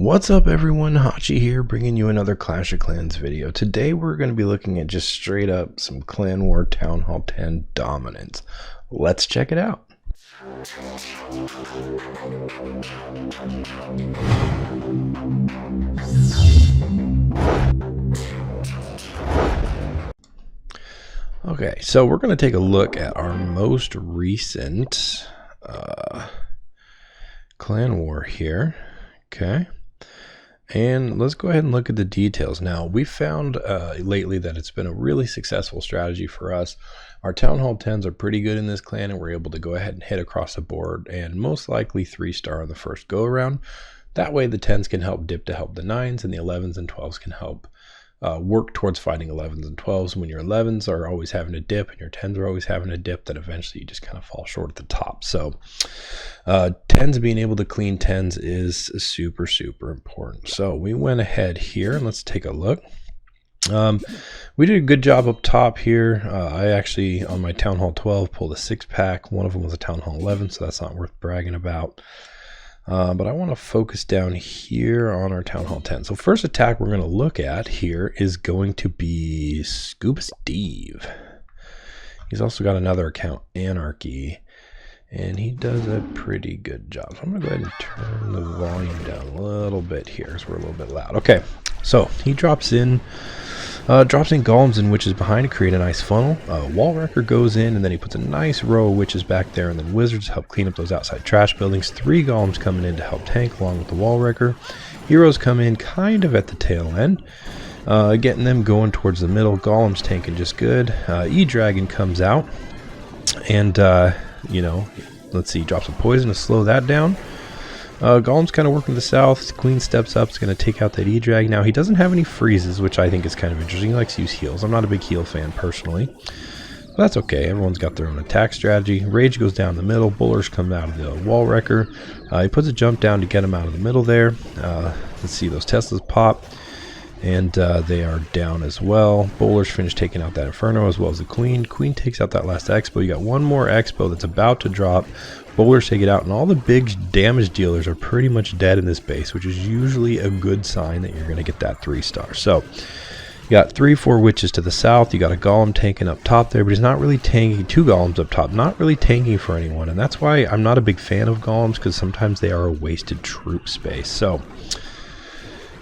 What's up everyone, Hachi here, bringing you another Clash of Clans video. Today we're going to be looking at just straight up some Clan War Town Hall 10 dominance. Let's check it out. Okay, so we're going to take a look at our most recent Clan War here. Okay. And let's go ahead and look at the details. Now, we found lately that it's been a really successful strategy for us. Our Town Hall 10s are pretty good in this clan, and we're able to go ahead and hit across the board and most likely 3-star on the first go around. That way the 10s can help dip to help the 9s, and the 11s and 12s can help work towards fighting 11s and 12s. When your 11s are always having a dip and your 10s are always having a dip, then eventually you just kind of fall short at the top. So 10s being able to clean 10s is super important. So we went ahead here and let's take a look. We did a good job up top here. I actually on my Town Hall 12 pulled a 6-pack. One of them was a Town Hall 11, so that's not worth bragging about. But I want to focus down here on our Town Hall 10. So first attack we're going to look at here is going to be Scuba Steve. He's also got another account, Anarchy, and he does a pretty good job. So I'm going to go ahead and turn the volume down a little bit here because we're a little bit loud. Okay, so he drops in golems and witches behind to create a nice funnel. Wall wrecker goes in, and then he puts a nice row of witches back there, and then wizards help clean up those outside trash buildings. 3 golems coming in to help tank along with the wall wrecker. Heroes come in kind of at the tail end, getting them going towards the middle. Golems tanking just good. E-Dragon comes out, and you know, let's see, drops a poison to slow that down. Golem's kind of working to the south. Queen steps up, is going to take out that E-Drag. Now, he doesn't have any freezes, which I think is kind of interesting. He likes to use heals. I'm not a big heal fan personally, but that's okay. Everyone's got their own attack strategy. Rage goes down the middle. Bullers come out of the wall wrecker. He puts a jump down to get him out of the middle there. Let's see, those Teslas pop, and they are down as well. Bowlers finish taking out that Inferno as well as the Queen. Queen takes out that last Expo. You got one more Expo that's about to drop. Bowlers take it out, and all the big damage dealers are pretty much dead in this base, which is usually a good sign that you're going to get that 3-star. So you got 3-4 witches to the south. You got a golem tanking up top there, but he's not really tanking. 2 golems up top, not really tanking for anyone, and that's why I'm not a big fan of golems, because sometimes they are a wasted troop space. So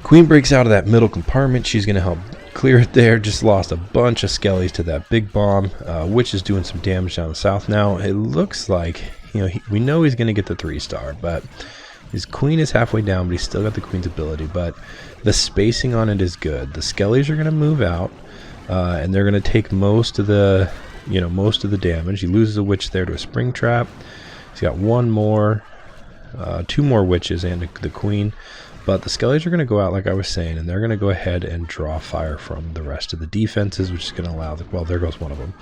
Queen breaks out of that middle compartment. She's going to help clear it there. Just lost a bunch of skellies to that big bomb. Witch is doing some damage down the south. Now it looks like, you know, we know he's going to get the 3-star, but his Queen is halfway down, but he's still got the Queen's ability. But the spacing on it is good. The skellies are going to move out, and they're going to take most of the, you know, most of the damage. He loses a witch there to a spring trap. He's got 1 more, 2 more witches and the Queen. But the skellies are going to go out, like I was saying, and they're going to go ahead and draw fire from the rest of the defenses, which is going to allow the, well, there goes one of them.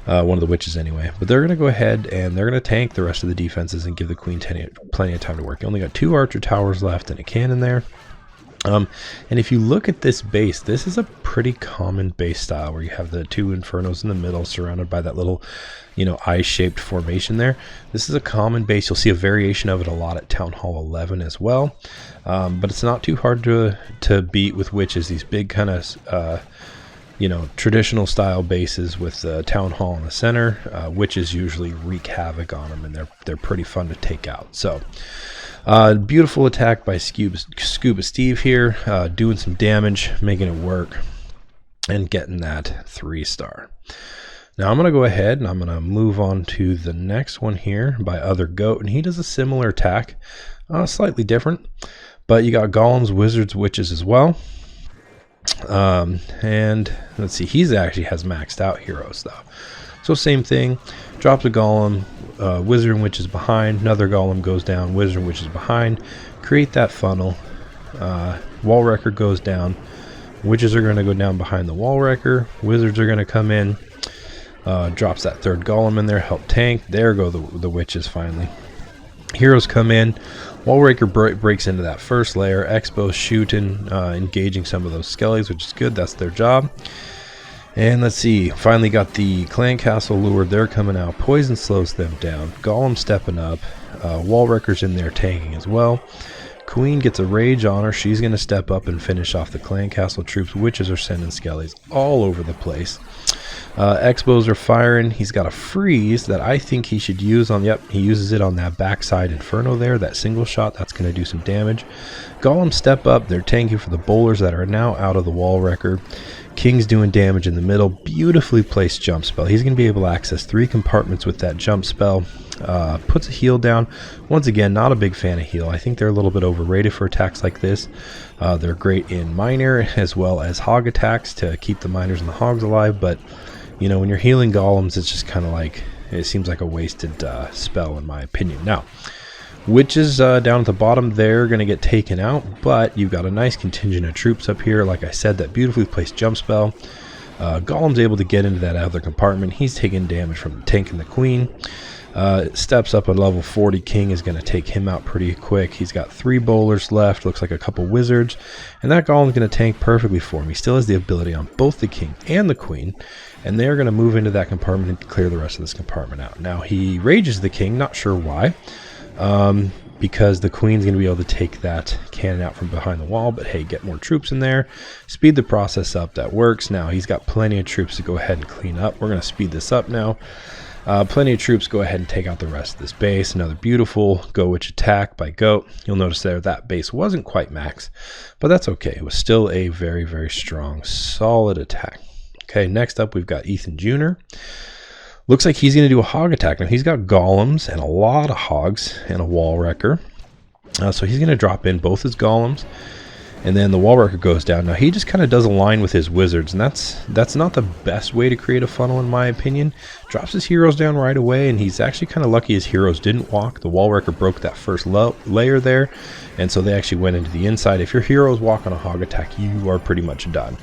One of the witches anyway. But they're going to go ahead and they're going to tank the rest of the defenses and give the Queen plenty of time to work. You only got 2 archer towers left and a cannon there. And if you look at this base, this is a pretty common base style where you have the 2 Infernos in the middle surrounded by that little, you know, eye-shaped formation there. This is a common base. You'll see a variation of it a lot at Town Hall 11 as well. But it's not too hard to beat with witches. These big kind of you know, traditional style bases with the Town Hall in the center. Witches usually wreak havoc on them, and they're pretty fun to take out. So beautiful attack by Scuba Steve here, doing some damage, making it work, and getting that 3-star. Now I'm going to go ahead and I'm going to move on to the next one here by Other Goat, and he does a similar attack, slightly different, but you got golems, wizards, witches as well. And let's see, he's actually has maxed out heroes though. So same thing, drops a golem, wizard and witch is behind, another golem goes down, wizard and witch is behind, create that funnel. Wall wrecker goes down, witches are going to go down behind the wall wrecker, wizards are going to come in, drops that 3rd golem in there, help tank. There go the witches finally. Heroes come in. Wallraker breaks into that first layer. Expo shooting, engaging some of those skellies, which is good. That's their job. And let's see. Finally got the clan castle lured. They're coming out. Poison slows them down. Golem stepping up. Wallwrecker's in there tanking as well. Queen gets a rage on her. She's going to step up and finish off the clan castle troops. Witches are sending skellies all over the place. X-bows are firing. He's got a freeze that I think he should use on, yep, he uses it on that backside inferno there, that single shot. That's going to do some damage. Golems step up. They're tanking for the bowlers that are now out of the wall wrecker. King's doing damage in the middle. Beautifully placed jump spell. He's going to be able to access 3 compartments with that jump spell. Puts a heal down. Once again, not a big fan of heal. I think they're a little bit overrated for attacks like this. They're great in miner as well as hog attacks to keep the miners and the hogs alive, but you know, when you're healing golems, it's just kind of like, it seems like a wasted spell in my opinion. Now, witches down at the bottom, they're going to get taken out, but you've got a nice contingent of troops up here. Like I said, that beautifully placed jump spell. Golem's able to get into that other compartment. He's taking damage from the tank and the queen. Steps up at level 40. King is going to take him out pretty quick. He's got 3 bowlers left, looks like a couple wizards, and that golem's going to tank perfectly for him. He still has the ability on both the king and the queen, and they're going to move into that compartment and clear the rest of this compartment out. Now he rages the king, not sure why, because the queen's going to be able to take that cannon out from behind the wall, but hey, get more troops in there, speed the process up. That works. Now he's got plenty of troops to go ahead and clean up. We're going to speed this up now. Plenty of troops. Go ahead and take out the rest of this base. Another beautiful Gowitch attack by Goat. You'll notice there that base wasn't quite max, but that's okay. It was still a very, very strong, solid attack. Okay, next up we've got Ethan Jr. Looks like he's going to do a hog attack. Now he's got golems and a lot of hogs and a wall wrecker. So he's going to drop in both his golems, and then the wall wrecker goes down. Now he just kind of does align with his wizards, and that's not the best way to create a funnel in my opinion. Drops his heroes down right away, and he's actually kind of lucky his heroes didn't walk. The wall wrecker broke that first layer there, and so they actually went into the inside. If your heroes walk on a hog attack, you are pretty much done.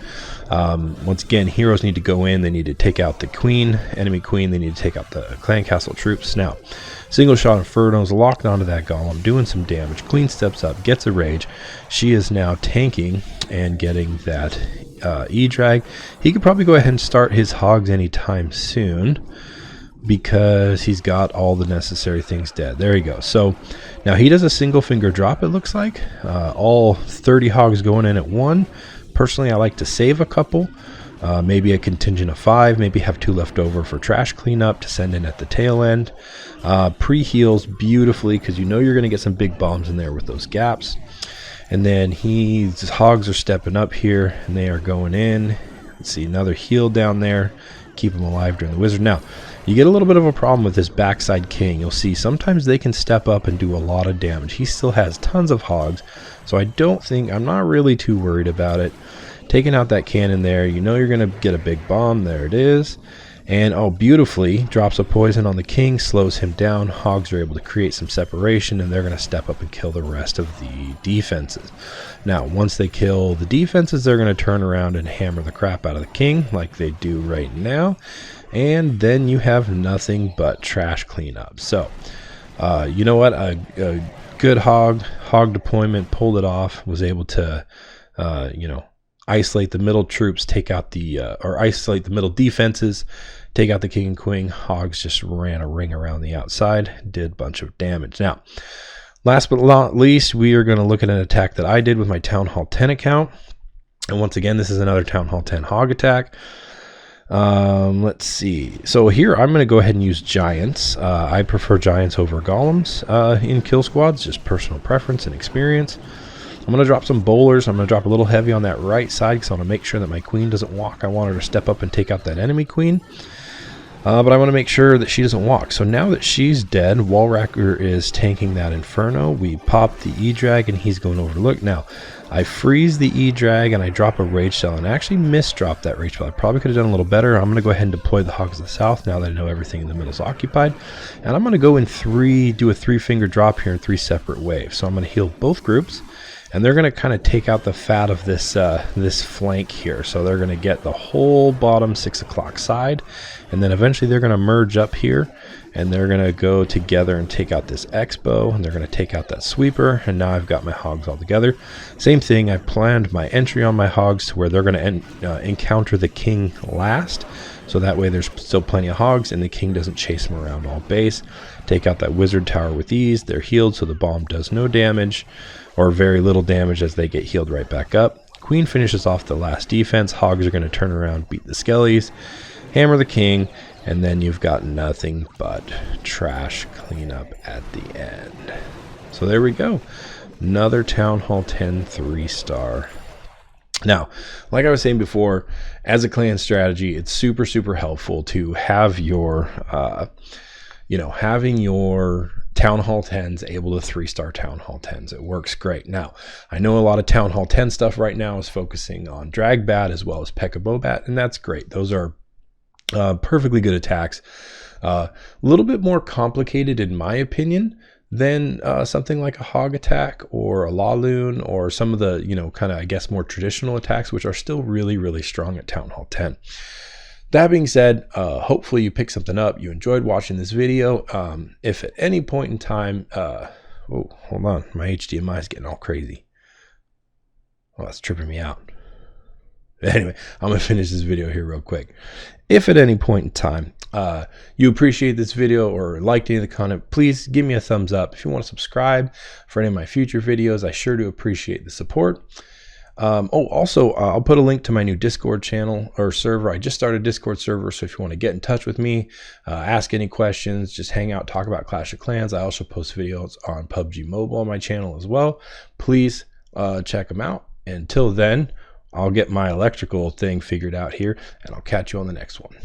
Once again, heroes need to go in. They need to take out the queen, enemy queen. They need to take out the clan castle troops. Now, single shot Inferno's locked onto that golem, doing some damage. Queen steps up, gets a rage. She is now tanking and getting that E-drag. He could probably go ahead and start his hogs anytime soon, because he's got all the necessary things dead. There you go. So now he does a single finger drop, it looks like. All 30 hogs going in at one. Personally, I like to save a couple. Maybe a contingent of 5, maybe have 2 left over for trash cleanup to send in at the tail end. Pre-heals beautifully, because you know you're going to get some big bombs in there with those gaps. And then his hogs are stepping up here, and they are going in. Let's see, another heal down there. Keep them alive during the wizard. Now, you get a little bit of a problem with this backside king. You'll see sometimes they can step up and do a lot of damage. He still has tons of hogs, so I'm not really too worried about it. Taking out that cannon there, you know you're going to get a big bomb. There it is. And oh, beautifully, drops a poison on the king, slows him down. Hogs are able to create some separation, and they're going to step up and kill the rest of the defenses. Now, once they kill the defenses, they're going to turn around and hammer the crap out of the king, like they do right now. And then you have nothing but trash cleanup. So, you know what? A good hog deployment, pulled it off, was able to, isolate the middle troops, take out the, or isolate the middle defenses, take out the king and queen. Hogs just ran a ring around the outside, did a bunch of damage. Now, last but not least, we are going to look at an attack that I did with my Town Hall 10 account. And once again, this is another Town Hall 10 hog attack. Let's see. So here I'm going to go ahead and use giants. I prefer giants over golems in kill squads, just personal preference and experience. I'm going to drop some bowlers. I'm going to drop a little heavy on that right side because I want to make sure that my queen doesn't walk. I want her to step up and take out that enemy queen. But I want to make sure that she doesn't walk. So now that she's dead, Wallracker is tanking that Inferno. We pop the E-drag and he's going over to look. Now, I freeze the E-drag and I drop a Rage Cell, and I actually misdropped that Rage Cell. I probably could have done a little better. I'm going to go ahead and deploy the Hogs of the South now that I know everything in the middle is occupied. And I'm going to go in do a 3-finger drop here in 3 separate waves. So I'm going to heal both groups. And they're going to kind of take out the fat of this this flank here. So they're going to get the whole bottom 6 o'clock side. And then eventually they're going to merge up here. And they're going to go together and take out this X-bow. And they're going to take out that sweeper. And now I've got my hogs all together. Same thing, I planned my entry on my hogs to where they're going to encounter the king last. So that way there's still plenty of hogs and the king doesn't chase them around all base. Take out that wizard tower with ease. They're healed so the bomb does no damage. or very little damage as they get healed right back up. Queen finishes off the last defense. Hogs are going to turn around, beat the skellies, hammer the king, and then you've got nothing but trash cleanup at the end. So there we go. Another Town Hall 10 3-star. Now, like I was saying before, as a clan strategy, it's super, super helpful to have your, having your Town Hall 10s able to 3-star Town Hall 10s. It works great. Now, I know a lot of Town Hall 10 stuff right now is focusing on Dragbat as well as P.E.K.K.A. Bobat, and that's great. Those are perfectly good attacks. A little bit more complicated, in my opinion, than something like a hog attack or a Laloon or some of the, kind of, I guess, more traditional attacks, which are still really, really strong at Town Hall 10. That being said, hopefully you picked something up. You enjoyed watching this video. If at any point in time, oh, hold on, my HDMI is getting all crazy. Well, that's tripping me out. Anyway, I'm going to finish this video here real quick. If at any point in time you appreciate this video or liked any of the content, please give me a thumbs up. If you want to subscribe for any of my future videos, I sure do appreciate the support. Also, I'll put a link to my new Discord channel or server. I just started a Discord server, so if you want to get in touch with me, ask any questions, just hang out, talk about Clash of Clans. I also post videos on PUBG Mobile on my channel as well. Please check them out. Until then, I'll get my electrical thing figured out here, and I'll catch you on the next one.